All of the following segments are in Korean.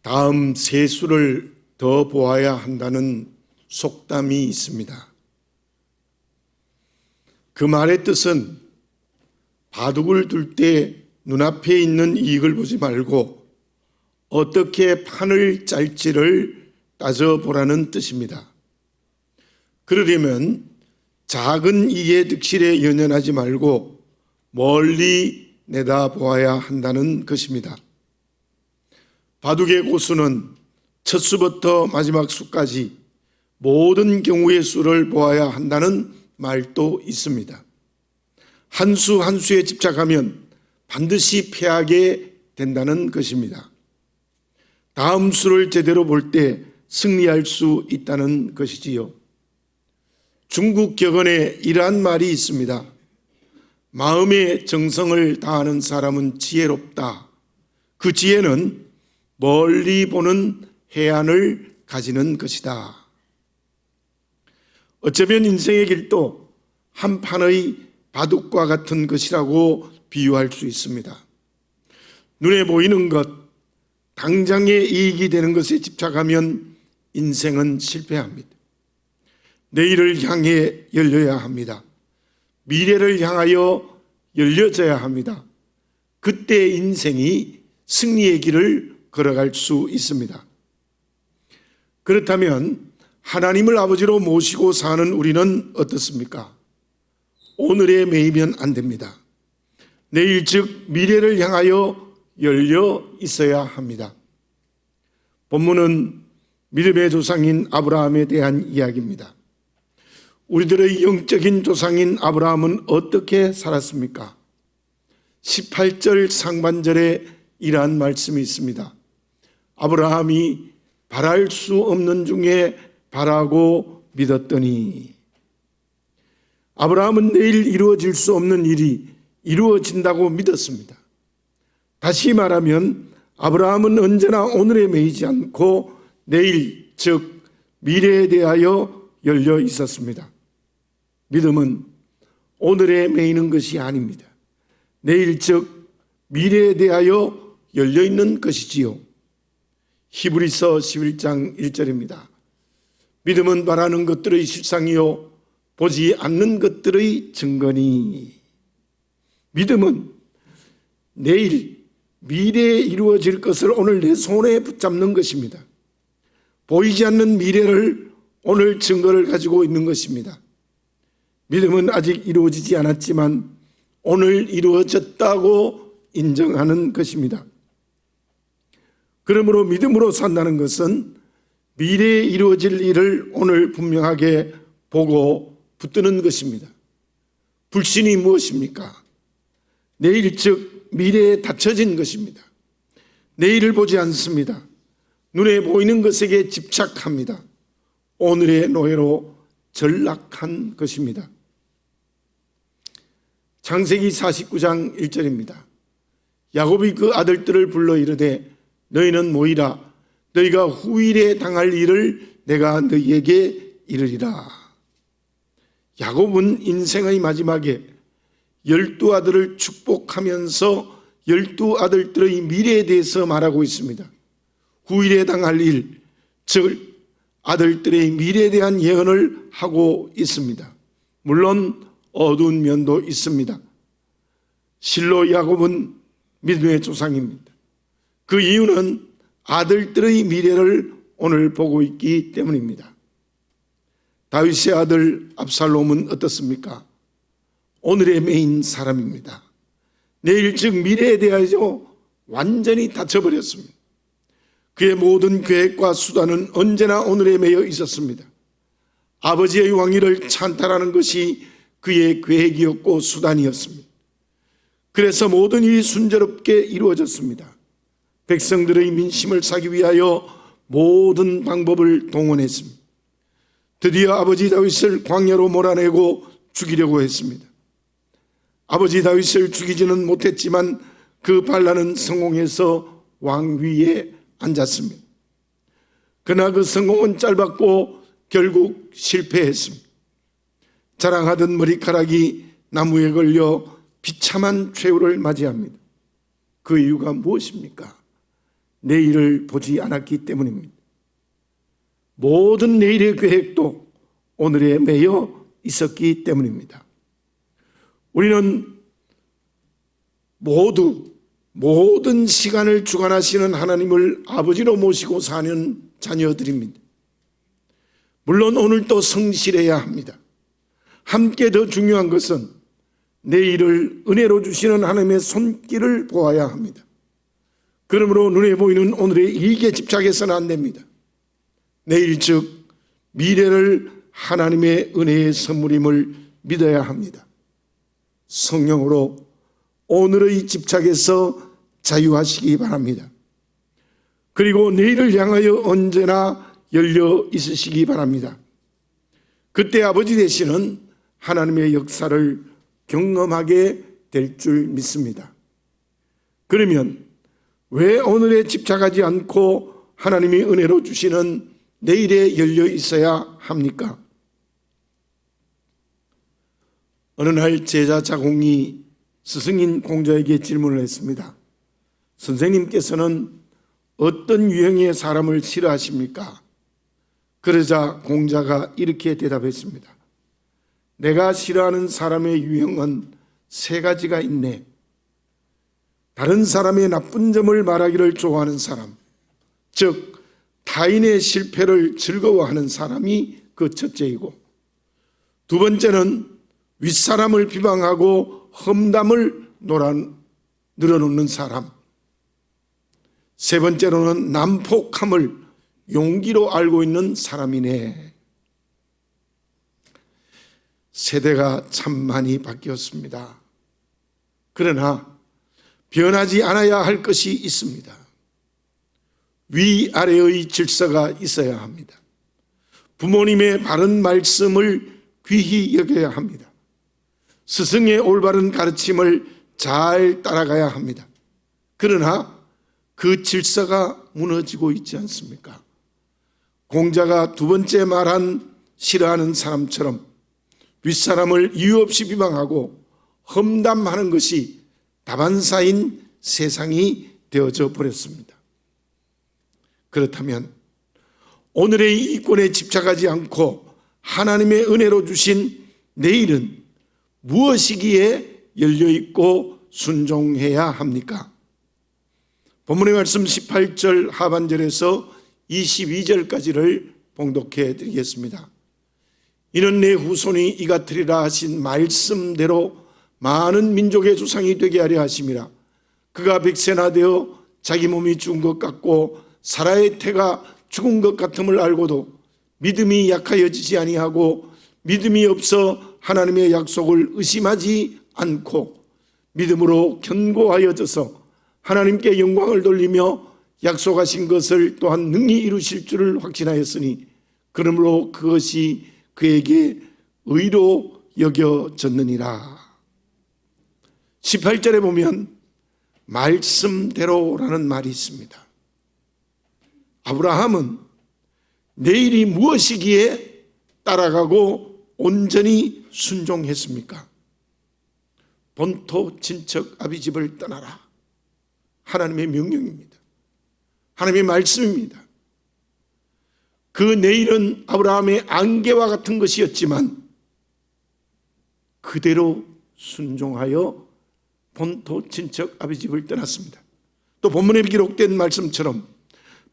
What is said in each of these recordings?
다음 세수를 더 보아야 한다는 속담이 있습니다. 그 말의 뜻은 바둑을 둘 때 눈앞에 있는 이익을 보지 말고 어떻게 판을 짤지를 따져보라는 뜻입니다. 그러려면 작은 이익의 득실에 연연하지 말고 멀리 내다보아야 한다는 것입니다. 바둑의 고수는 첫 수부터 마지막 수까지 모든 경우의 수를 보아야 한다는 말도 있습니다. 한 수 한 수에 집착하면 반드시 패하게 된다는 것입니다. 다음 수를 제대로 볼 때 승리할 수 있다는 것이지요. 중국 격언에 이러한 말이 있습니다. 마음의 정성을 다하는 사람은 지혜롭다. 그 지혜는 멀리 보는 해안을 가지는 것이다. 어쩌면 인생의 길도 한 판의 바둑과 같은 것이라고 비유할 수 있습니다. 눈에 보이는 것, 당장의 이익이 되는 것에 집착하면 인생은 실패합니다. 내일을 향해 열려야 합니다. 미래를 향하여 열려져야 합니다. 그때 인생이 승리의 길을 걸어갈 수 있습니다. 그렇다면 하나님을 아버지로 모시고 사는 우리는 어떻습니까? 오늘에 매이면 안 됩니다. 내일 즉 미래를 향하여 열려 있어야 합니다. 본문은 믿음의 조상인 아브라함에 대한 이야기입니다. 우리들의 영적인 조상인 아브라함은 어떻게 살았습니까? 18절 상반절에 이러한 말씀이 있습니다. 아브라함이 바랄 수 없는 중에 바라고 믿었더니, 아브라함은 내일 이루어질 수 없는 일이 이루어진다고 믿었습니다. 다시 말하면 아브라함은 언제나 오늘에 매이지 않고 내일 즉 미래에 대하여 열려 있었습니다. 믿음은 오늘에 매이는 것이 아닙니다. 내일 즉 미래에 대하여 열려 있는 것이지요. 히브리서 11장 1절입니다. 믿음은 바라는 것들의 실상이요 보지 않는 것들의 증거니. 믿음은 내일 미래에 이루어질 것을 오늘 내 손에 붙잡는 것입니다. 보이지 않는 미래를 오늘 증거를 가지고 있는 것입니다. 믿음은 아직 이루어지지 않았지만 오늘 이루어졌다고 인정하는 것입니다. 그러므로 믿음으로 산다는 것은 미래에 이루어질 일을 오늘 분명하게 보고 붙드는 것입니다. 불신이 무엇입니까? 내일 즉 미래에 닫혀진 것입니다. 내일을 보지 않습니다. 눈에 보이는 것에게 집착합니다. 오늘의 노예로 전락한 것입니다. 창세기 49장 1절입니다. 야곱이 그 아들들을 불러 이르되 너희는 모이라. 너희가 후일에 당할 일을 내가 너희에게 이르리라. 야곱은 인생의 마지막에 12아들을 축복하면서 12아들들의 미래에 대해서 말하고 있습니다. 후일에 당할 일, 즉 아들들의 미래에 대한 예언을 하고 있습니다. 물론 어두운 면도 있습니다. 실로 야곱은 믿음의 조상입니다. 그 이유는 아들들의 미래를 오늘 보고 있기 때문입니다. 다윗의 아들 압살롬은 어떻습니까? 오늘의 메인 사람입니다. 내일 즉 미래에 대하여 완전히 닫혀버렸습니다. 그의 모든 계획과 수단은 언제나 오늘에 매여 있었습니다. 아버지의 왕위를 찬탈하는 것이 그의 계획이었고 수단이었습니다. 그래서 모든 일이 순조롭게 이루어졌습니다. 백성들의 민심을 사기 위하여 모든 방법을 동원했습니다. 드디어 아버지 다윗을 광야로 몰아내고 죽이려고 했습니다. 아버지 다윗을 죽이지는 못했지만 그 반란은 성공해서 왕위에 앉았습니다. 그러나 그 성공은 짧았고 결국 실패했습니다. 자랑하던 머리카락이 나무에 걸려 비참한 최후를 맞이합니다. 그 이유가 무엇입니까? 내일을 보지 않았기 때문입니다. 모든 내일의 계획도 오늘에 매여 있었기 때문입니다. 우리는 모든 시간을 주관하시는 하나님을 아버지로 모시고 사는 자녀들입니다. 물론 오늘도 성실해야 합니다. 함께 더 중요한 것은 내일을 은혜로 주시는 하나님의 손길을 보아야 합니다. 그러므로 눈에 보이는 오늘의 이익에 집착해서는 안 됩니다. 내일 즉 미래를 하나님의 은혜의 선물임을 믿어야 합니다. 성령으로 오늘의 집착에서 자유하시기 바랍니다. 그리고 내일을 향하여 언제나 열려 있으시기 바랍니다. 그때 아버지 되시는 하나님의 역사를 경험하게 될 줄 믿습니다. 그러면 왜 오늘에 집착하지 않고 하나님이 은혜로 주시는 내일에 열려 있어야 합니까? 어느 날 제자 자공이 스승인 공자에게 질문을 했습니다. 선생님께서는 어떤 유형의 사람을 싫어하십니까? 그러자 공자가 이렇게 대답했습니다. 내가 싫어하는 사람의 유형은 3가지가 있네. 다른 사람의 나쁜 점을 말하기를 좋아하는 사람, 즉 타인의 실패를 즐거워하는 사람이 그 첫째이고, 두 번째는 윗사람을 비방하고 험담을 늘어놓는 사람, 세 번째로는 난폭함을 용기로 알고 있는 사람이네. 세대가 참 많이 바뀌었습니다. 그러나 변하지 않아야 할 것이 있습니다. 위아래의 질서가 있어야 합니다. 부모님의 바른 말씀을 귀히 여겨야 합니다. 스승의 올바른 가르침을 잘 따라가야 합니다. 그러나 그 질서가 무너지고 있지 않습니까? 공자가 두 번째 말한 싫어하는 사람처럼 윗사람을 이유 없이 비방하고 험담하는 것이 다반사인 세상이 되어져 버렸습니다. 그렇다면 오늘의 이권에 집착하지 않고 하나님의 은혜로 주신 내일은 무엇이기에 열려있고 순종해야 합니까? 본문의 말씀 18절 하반절에서 22절까지를 봉독해 드리겠습니다. 이는 내 후손이 이같으리라 하신 말씀대로 많은 민족의 조상이 되게 하려 하심이라. 그가 백세나 되어 자기 몸이 죽은 것 같고 사라의 태가 죽은 것 같음을 알고도 믿음이 약하여지지 아니하고 믿음이 없어 하나님의 약속을 의심하지 않고 믿음으로 견고하여져서 하나님께 영광을 돌리며 약속하신 것을 또한 능히 이루실 줄을 확신하였으니 그러므로 그것이 그에게 의로 여겨졌느니라. 18절에 보면 말씀대로라는 말이 있습니다. 아브라함은 내일이 무엇이기에 따라가고 온전히 순종했습니까? 본토 친척 아비집을 떠나라. 하나님의 명령입니다. 하나님의 말씀입니다. 그 내일은 아브라함의 안개와 같은 것이었지만 그대로 순종하여 본토 친척 아비집을 떠났습니다. 또 본문에 기록된 말씀처럼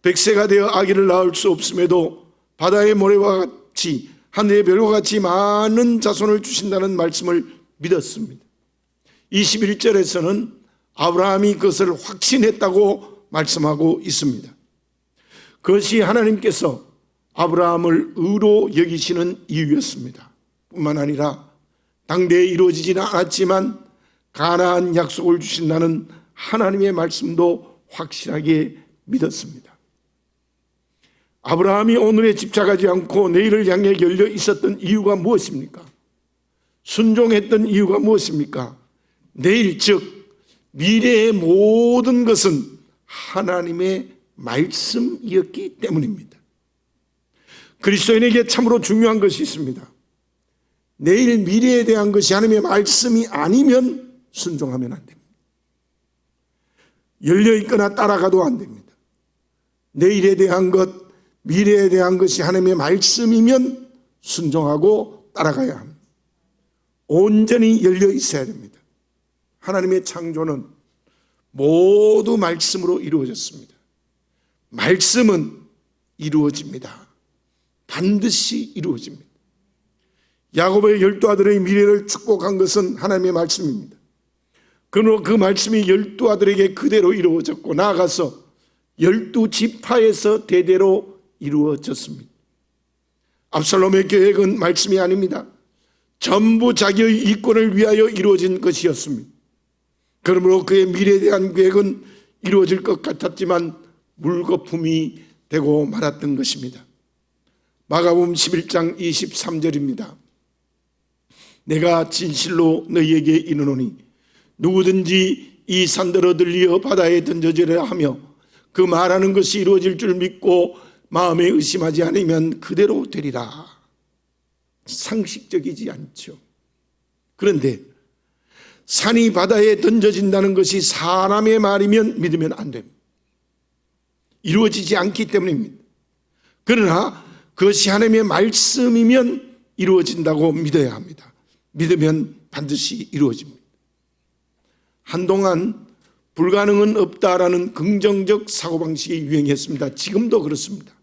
백세가 되어 아기를 낳을 수 없음에도 바다의 모래와 같이 하늘의 별과 같이 많은 자손을 주신다는 말씀을 믿었습니다. 21절에서는 아브라함이 그것을 확신했다고 말씀하고 있습니다. 그것이 하나님께서 아브라함을 의로 여기시는 이유였습니다. 뿐만 아니라 당대에 이루어지지는 않았지만 가나안 약속을 주신다는 하나님의 말씀도 확실하게 믿었습니다. 아브라함이 오늘에 집착하지 않고 내일을 향해 열려 있었던 이유가 무엇입니까? 순종했던 이유가 무엇입니까? 내일 즉 미래의 모든 것은 하나님의 말씀이었기 때문입니다. 그리스도인에게 참으로 중요한 것이 있습니다. 내일 미래에 대한 것이 하나님의 말씀이 아니면 순종하면 안 됩니다. 열려있거나 따라가도 안 됩니다. 내일에 대한 것, 미래에 대한 것이 하나님의 말씀이면 순종하고 따라가야 합니다. 온전히 열려 있어야 됩니다. 하나님의 창조는 모두 말씀으로 이루어졌습니다. 말씀은 이루어집니다. 반드시 이루어집니다. 야곱의 12아들의 미래를 축복한 것은 하나님의 말씀입니다. 그러므로 그 말씀이 12아들에게 그대로 이루어졌고 나아가서 12지파에서 대대로 이루어졌습니다. 압살롬의 계획은 말씀이 아닙니다. 전부 자기의 이권을 위하여 이루어진 것이었습니다. 그러므로 그의 미래에 대한 계획은 이루어질 것 같았지만 물거품이 되고 말았던 것입니다. 마가복음 11장 23절입니다. 내가 진실로 너희에게 이르노니 누구든지 이 산더러 들리어 바다에 던져지라 하며 그 말하는 것이 이루어질 줄 믿고 마음에 의심하지 않으면 그대로 되리라. 상식적이지 않죠. 그런데 산이 바다에 던져진다는 것이 사람의 말이면 믿으면 안 됩니다. 이루어지지 않기 때문입니다. 그러나 그것이 하나님의 말씀이면 이루어진다고 믿어야 합니다. 믿으면 반드시 이루어집니다. 한동안 불가능은 없다라는 긍정적 사고방식이 유행했습니다. 지금도 그렇습니다.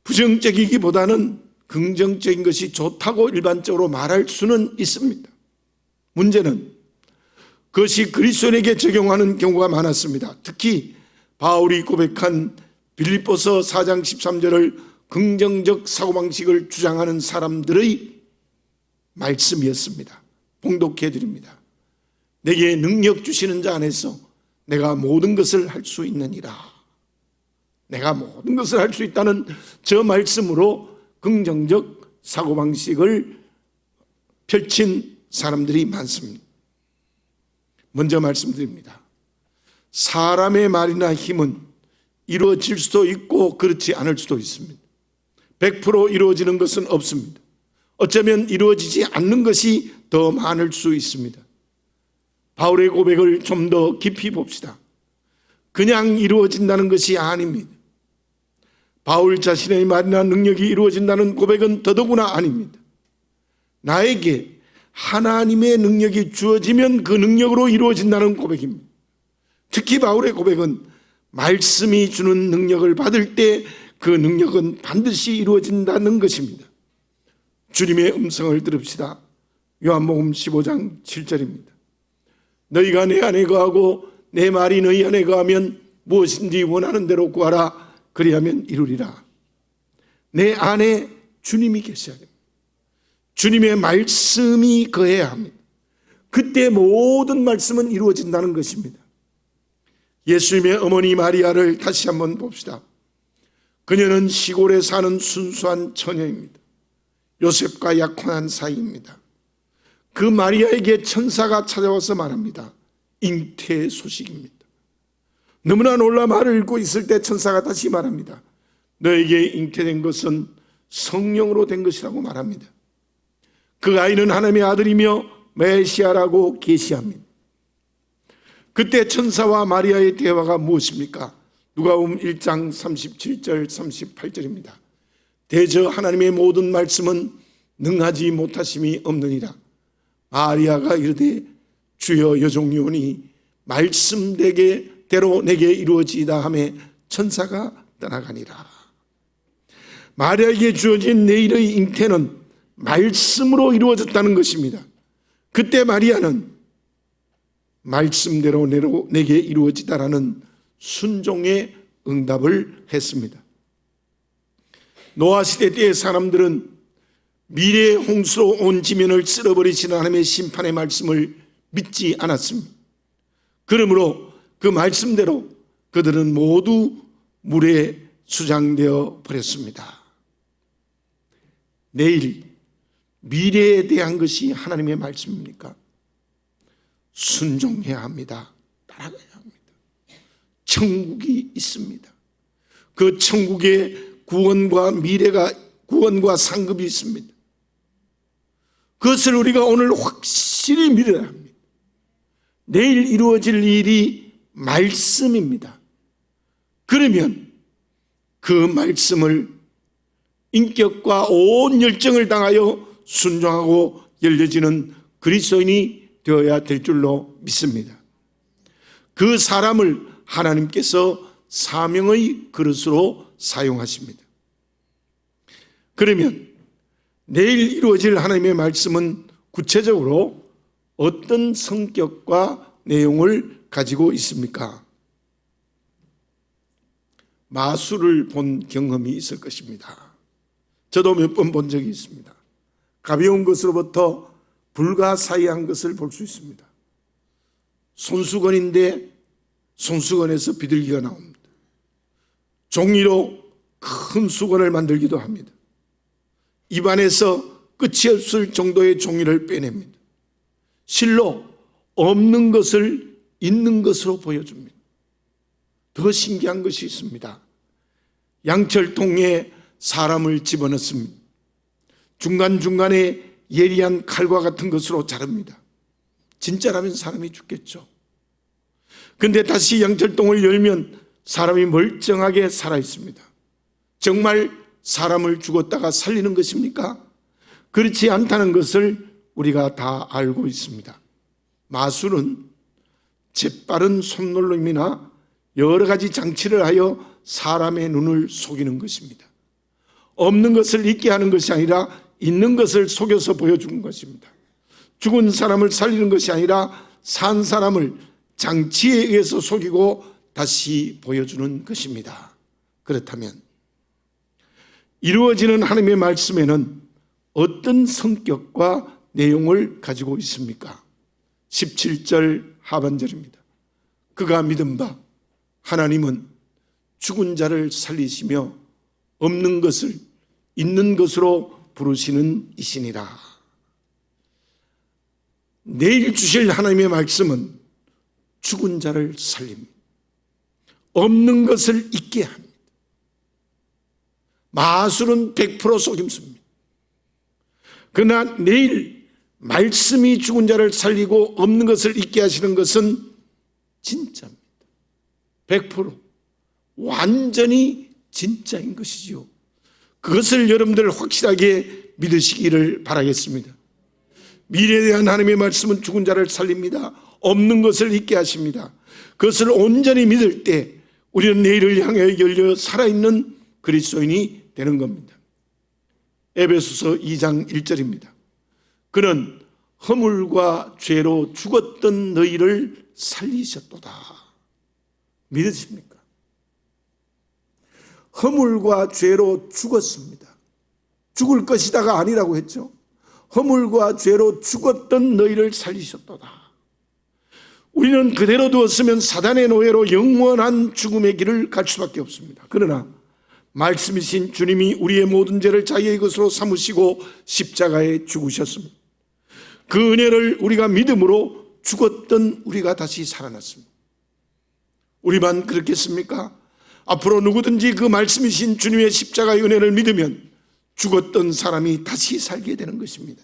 부정적이기보다는 긍정적인 것이 좋다고 일반적으로 말할 수는 있습니다. 문제는 그것이 그리스도인에게 적용하는 경우가 많았습니다. 특히 바울이 고백한 빌립보서 4장 13절을 긍정적 사고방식을 주장하는 사람들의 말씀이었습니다. 봉독해 드립니다. 내게 능력 주시는 자 안에서 내가 모든 것을 할 수 있느니라. 내가 모든 것을 할 수 있다는 저 말씀으로 긍정적 사고방식을 펼친 사람들이 많습니다. 먼저 말씀드립니다. 사람의 말이나 힘은 이루어질 수도 있고 그렇지 않을 수도 있습니다. 100% 이루어지는 것은 없습니다. 어쩌면 이루어지지 않는 것이 더 많을 수 있습니다. 바울의 고백을 좀 더 깊이 봅시다. 그냥 이루어진다는 것이 아닙니다. 바울 자신의 말이나 능력이 이루어진다는 고백은 더더구나 아닙니다. 나에게 하나님의 능력이 주어지면 그 능력으로 이루어진다는 고백입니다. 특히 바울의 고백은 말씀이 주는 능력을 받을 때 그 능력은 반드시 이루어진다는 것입니다. 주님의 음성을 들읍시다. 요한복음 15장 7절입니다. 너희가 내 안에 거하고 내 말이 너희 안에 거하면 무엇인지 원하는 대로 구하라. 그리하면 이루리라. 내 안에 주님이 계셔야 됩니다. 주님의 말씀이 거해야 합니다. 그때 모든 말씀은 이루어진다는 것입니다. 예수님의 어머니 마리아를 다시 한번 봅시다. 그녀는 시골에 사는 순수한 처녀입니다. 요셉과 약혼한 사이입니다. 그 마리아에게 천사가 찾아와서 말합니다. 잉태 소식입니다. 너무나 놀라 말을 읽고 있을 때 천사가 다시 말합니다. 너에게 잉태된 것은 성령으로 된 것이라고 말합니다. 그 아이는 하나님의 아들이며 메시아라고 계시합니다. 그때 천사와 마리아의 대화가 무엇입니까? 누가복음 1장 37절 38절입니다. 대저 하나님의 모든 말씀은 능하지 못하심이 없느니라. 마리아가 이르되 주여 여종이오니 말씀대로 내게 이루어지이다 하매 천사가 떠나가니라. 마리아에게 주어진 내일의 잉태는 말씀으로 이루어졌다는 것입니다. 그때 마리아는 말씀대로 내게 이루어지다라는 순종의 응답을 했습니다. 노아 시대 때의 사람들은 미래의 홍수로 온 지면을 쓸어버리시는 하나님의 심판의 말씀을 믿지 않았습니다. 그러므로 그 말씀대로 그들은 모두 물에 수장되어 버렸습니다. 내일 미래에 대한 것이 하나님의 말씀입니까? 순종해야 합니다. 따라가야 합니다. 천국이 있습니다. 그 천국에 구원과 상급이 있습니다. 그것을 우리가 오늘 확실히 믿어야 합니다. 내일 이루어질 일이 말씀입니다. 그러면 그 말씀을 인격과 온 열정을 당하여 순종하고 열려지는 그리스도인이 되어야 될 줄로 믿습니다. 그 사람을 하나님께서 사명의 그릇으로 사용하십니다. 그러면 내일 이루어질 하나님의 말씀은 구체적으로 어떤 성격과 내용을 가지고 있습니까? 마술을 본 경험이 있을 것입니다. 저도 몇 번 본 적이 있습니다. 가벼운 것으로부터 불가사의한 것을 볼 수 있습니다. 손수건인데 손수건에서 비둘기가 나옵니다. 종이로 큰 수건을 만들기도 합니다. 입안에서 끝이 없을 정도의 종이를 빼냅니다. 실로 없는 것을 있는 것으로 보여줍니다. 더 신기한 것이 있습니다. 양철통에 사람을 집어넣습니다. 중간중간에 예리한 칼과 같은 것으로 자릅니다. 진짜라면 사람이 죽겠죠. 근데 다시 양철통을 열면 사람이 멀쩡하게 살아있습니다. 정말 사람을 죽었다가 살리는 것입니까? 그렇지 않다는 것을 우리가 다 알고 있습니다. 마술은 재빠른 손놀림이나 여러 가지 장치를 하여 사람의 눈을 속이는 것입니다. 없는 것을 있게 하는 것이 아니라 있는 것을 속여서 보여주는 것입니다. 죽은 사람을 살리는 것이 아니라 산 사람을 장치에 의해서 속이고 다시 보여주는 것입니다. 그렇다면 이루어지는 하나님의 말씀에는 어떤 성격과 내용을 가지고 있습니까? 17절 하반절입니다. 그가 믿은 바 하나님은 죽은 자를 살리시며 없는 것을 있는 것으로 부르시는 이시니라. 내일 주실 하나님의 말씀은 죽은 자를 살립니다. 없는 것을 있게 합니다. 마술은 100% 속임수입니다. 그러나 내일 말씀이 죽은 자를 살리고 없는 것을 있게 하시는 것은 진짜입니다. 100% 완전히 진짜인 것이지요. 그것을 여러분들 확실하게 믿으시기를 바라겠습니다. 미래에 대한 하나님의 말씀은 죽은 자를 살립니다. 없는 것을 있게 하십니다. 그것을 온전히 믿을 때 우리는 내일을 향해 열려 살아있는 그리스도인이 되는 겁니다. 에베소서 2장 1절입니다. 그는 허물과 죄로 죽었던 너희를 살리셨도다. 믿으십니까? 허물과 죄로 죽었습니다. 죽을 것이다가 아니라고 했죠. 허물과 죄로 죽었던 너희를 살리셨도다. 우리는 그대로 두었으면 사단의 노예로 영원한 죽음의 길을 갈 수밖에 없습니다. 그러나 말씀이신 주님이 우리의 모든 죄를 자기의 것으로 삼으시고 십자가에 죽으셨습니다. 그 은혜를 우리가 믿음으로 죽었던 우리가 다시 살아났습니다. 우리만 그렇겠습니까? 앞으로 누구든지 그 말씀이신 주님의 십자가의 은혜를 믿으면 죽었던 사람이 다시 살게 되는 것입니다.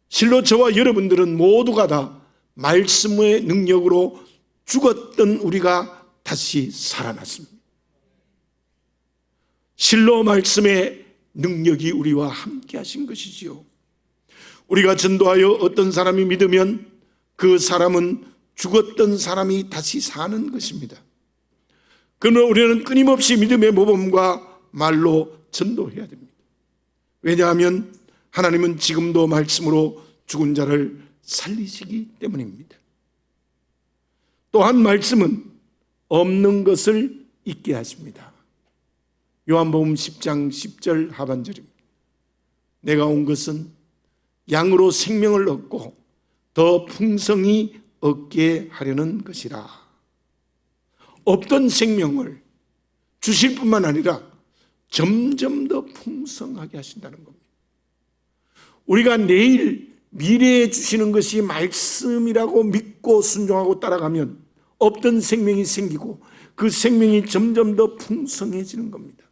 실로 저와 여러분들은 모두가 다 말씀의 능력으로 죽었던 우리가 다시 살아났습니다. 실로 말씀의 능력이 우리와 함께 하신 것이지요. 우리가 전도하여 어떤 사람이 믿으면 그 사람은 죽었던 사람이 다시 사는 것입니다. 그러나 우리는 끊임없이 믿음의 모범과 말로 전도해야 됩니다. 왜냐하면 하나님은 지금도 말씀으로 죽은 자를 살리시기 때문입니다. 또한 말씀은 없는 것을 있게 하십니다. 요한복음 10장 10절 하반절입니다. 내가 온 것은 양으로 생명을 얻고 더 풍성히 얻게 하려는 것이라. 없던 생명을 주실 뿐만 아니라 점점 더 풍성하게 하신다는 겁니다. 우리가 내일 미래에 주시는 것이 말씀이라고 믿고 순종하고 따라가면 없던 생명이 생기고 그 생명이 점점 더 풍성해지는 겁니다.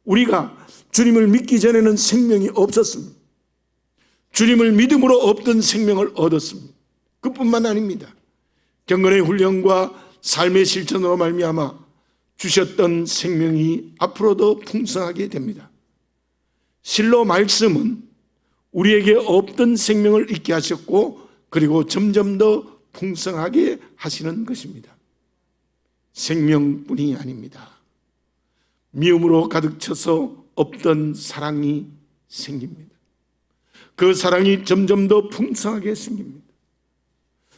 우리가 주님을 믿기 전에는 생명이 없었습니다. 주님을 믿음으로 없던 생명을 얻었습니다. 그뿐만 아닙니다. 경건의 훈련과 삶의 실천으로 말미암아 주셨던 생명이 앞으로도 풍성하게 됩니다. 실로 말씀은 우리에게 없던 생명을 있게 하셨고 그리고 점점 더 풍성하게 하시는 것입니다. 생명뿐이 아닙니다. 미움으로 가득 차서 없던 사랑이 생깁니다. 그 사랑이 점점 더 풍성하게 생깁니다.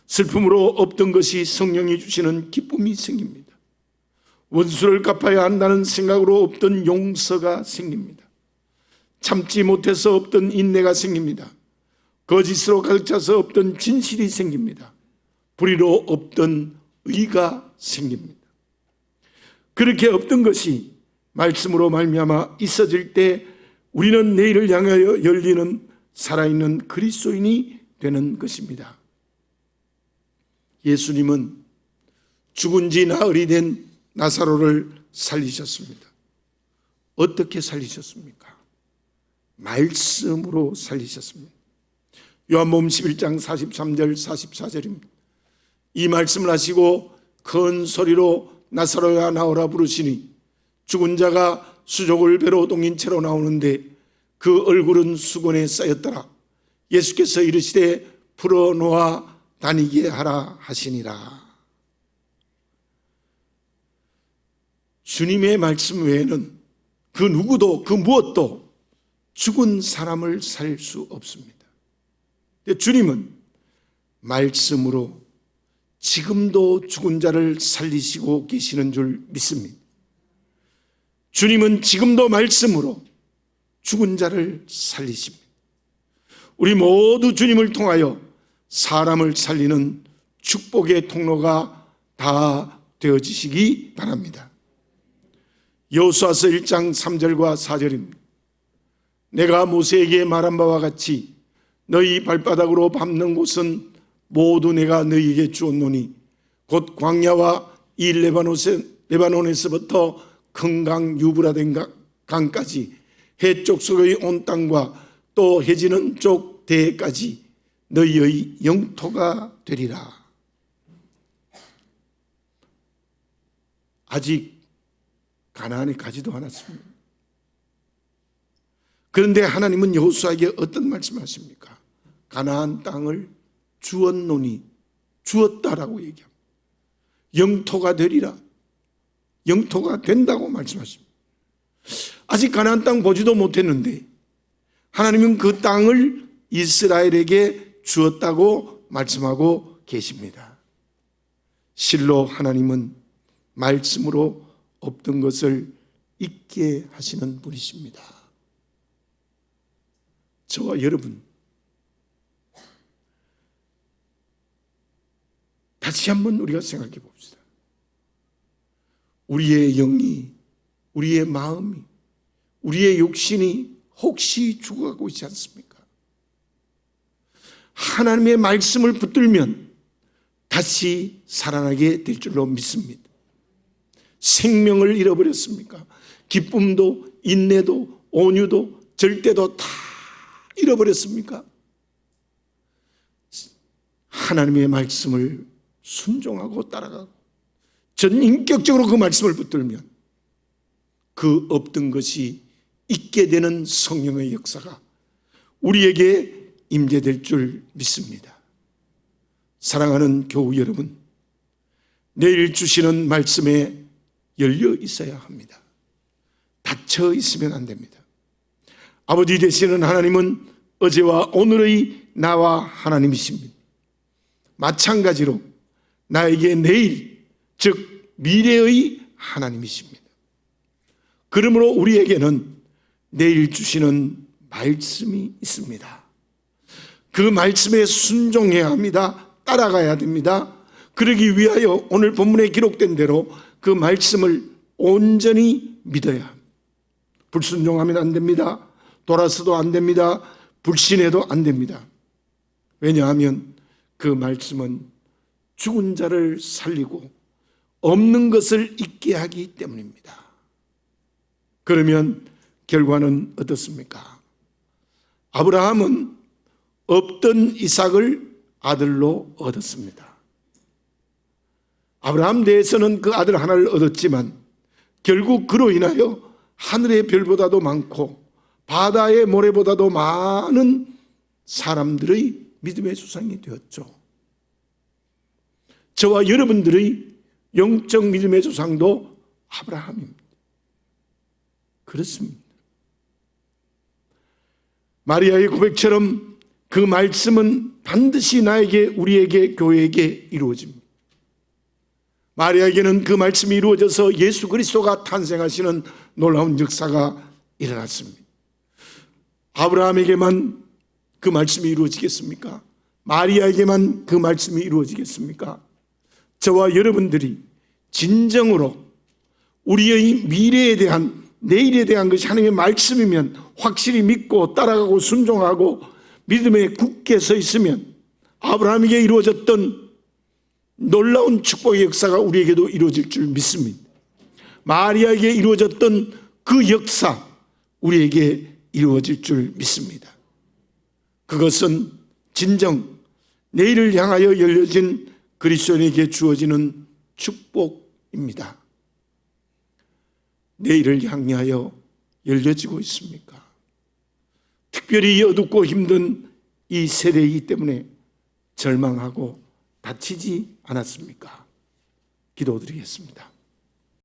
슬픔으로 없던 것이 성령이 주시는 기쁨이 생깁니다. 원수를 갚아야 한다는 생각으로 없던 용서가 생깁니다. 참지 못해서 없던 인내가 생깁니다. 거짓으로 가득 차서 없던 진실이 생깁니다. 불의로 없던 의가 생깁니다. 그렇게 없던 것이 말씀으로 말미암아 있어질 때 우리는 내일을 향하여 열리는 살아있는 그리스도인이 되는 것입니다. 예수님은 죽은 지 나흘이 된 나사로를 살리셨습니다. 어떻게 살리셨습니까? 말씀으로 살리셨습니다. 요한복음 11장 43절 44절입니다. 이 말씀을 하시고 큰 소리로 나사로야 나오라 부르시니 죽은 자가 수족을 배로 옮긴 채로 나오는데 그 얼굴은 수건에 쌓였더라. 예수께서 이르시되 풀어놓아 다니게 하라 하시니라. 주님의 말씀 외에는 그 누구도 그 무엇도 죽은 사람을 살 수 없습니다. 주님은 말씀으로 지금도 죽은 자를 살리시고 계시는 줄 믿습니다. 주님은 지금도 말씀으로 죽은 자를 살리십니다. 우리 모두 주님을 통하여 사람을 살리는 축복의 통로가 다 되어지시기 바랍니다. 여호수아서 1장 3절과 4절입니다. 내가 모세에게 말한 바와 같이 너희 발바닥으로 밟는 곳은 모두 내가 너희에게 주었노니 곧 광야와 이 레바논에서부터 큰 강 유브라데 강까지 해쪽 속의 온 땅과 또 해지는 쪽 대까지 너희의 영토가 되리라. 아직 가나안에 가지도 않았습니다. 그런데 하나님은 여호수아에게 어떤 말씀하십니까? 가나안 땅을 주었노니, 주었다라고 얘기합니다. 영토가 되리라. 영토가 된다고 말씀하십니다. 아직 가나안 땅 보지도 못했는데 하나님은 그 땅을 이스라엘에게 주었다고 말씀하고 계십니다. 실로 하나님은 말씀으로 없던 것을 있게 하시는 분이십니다. 저와 여러분, 다시 한번 우리가 생각해 봅시다. 우리의 영이, 우리의 마음이, 우리의 욕심이 혹시 죽어가고 있지 않습니까? 하나님의 말씀을 붙들면 다시 살아나게 될 줄로 믿습니다. 생명을 잃어버렸습니까? 기쁨도, 인내도, 온유도, 절대도 다 잃어버렸습니까? 하나님의 말씀을 순종하고 따라가고 전인격적으로 그 말씀을 붙들면 그 없던 것이 있게 되는 성령의 역사가 우리에게 임재될 줄 믿습니다. 사랑하는 교우 여러분, 내일 주시는 말씀에 열려 있어야 합니다. 닫혀 있으면 안 됩니다. 아버지 되시는 하나님은 어제와 오늘의 나와 하나님이십니다. 마찬가지로 나에게 내일, 즉 미래의 하나님이십니다. 그러므로 우리에게는 내일 주시는 말씀이 있습니다. 그 말씀에 순종해야 합니다. 따라가야 됩니다. 그러기 위하여 오늘 본문에 기록된 대로 그 말씀을 온전히 믿어야 합니다. 불순종하면 안 됩니다. 돌아서도 안 됩니다. 불신해도 안 됩니다. 왜냐하면 그 말씀은 죽은 자를 살리고 없는 것을 있게 하기 때문입니다. 그러면 결과는 어떻습니까? 아브라함은 없던 이삭을 아들로 얻었습니다. 아브라함 대해서는 그 아들 하나를 얻었지만 결국 그로 인하여 하늘의 별보다도 많고 바다의 모래보다도 많은 사람들의 믿음의 조상이 되었죠. 저와 여러분들의 영적 믿음의 조상도 아브라함입니다. 그렇습니다. 마리아의 고백처럼 그 말씀은 반드시 나에게, 우리에게, 교회에게 이루어집니다. 마리아에게는 그 말씀이 이루어져서 예수 그리스도가 탄생하시는 놀라운 역사가 일어났습니다. 아브라함에게만 그 말씀이 이루어지겠습니까? 마리아에게만 그 말씀이 이루어지겠습니까? 저와 여러분들이 진정으로 우리의 미래에 대한, 내일에 대한 것이 하나님의 말씀이면 확실히 믿고 따라가고 순종하고 믿음에 굳게 서 있으면 아브라함에게 이루어졌던 놀라운 축복의 역사가 우리에게도 이루어질 줄 믿습니다. 마리아에게 이루어졌던 그 역사 우리에게 이루어질 줄 믿습니다. 그것은 진정 내일을 향하여 열려진 그리스도인에게 주어지는 축복입니다. 내일을 향하여 열려지고 있습니까? 특별히 어둡고 힘든 이 세대이기 때문에 절망하고 다치지 않았습니까? 기도드리겠습니다.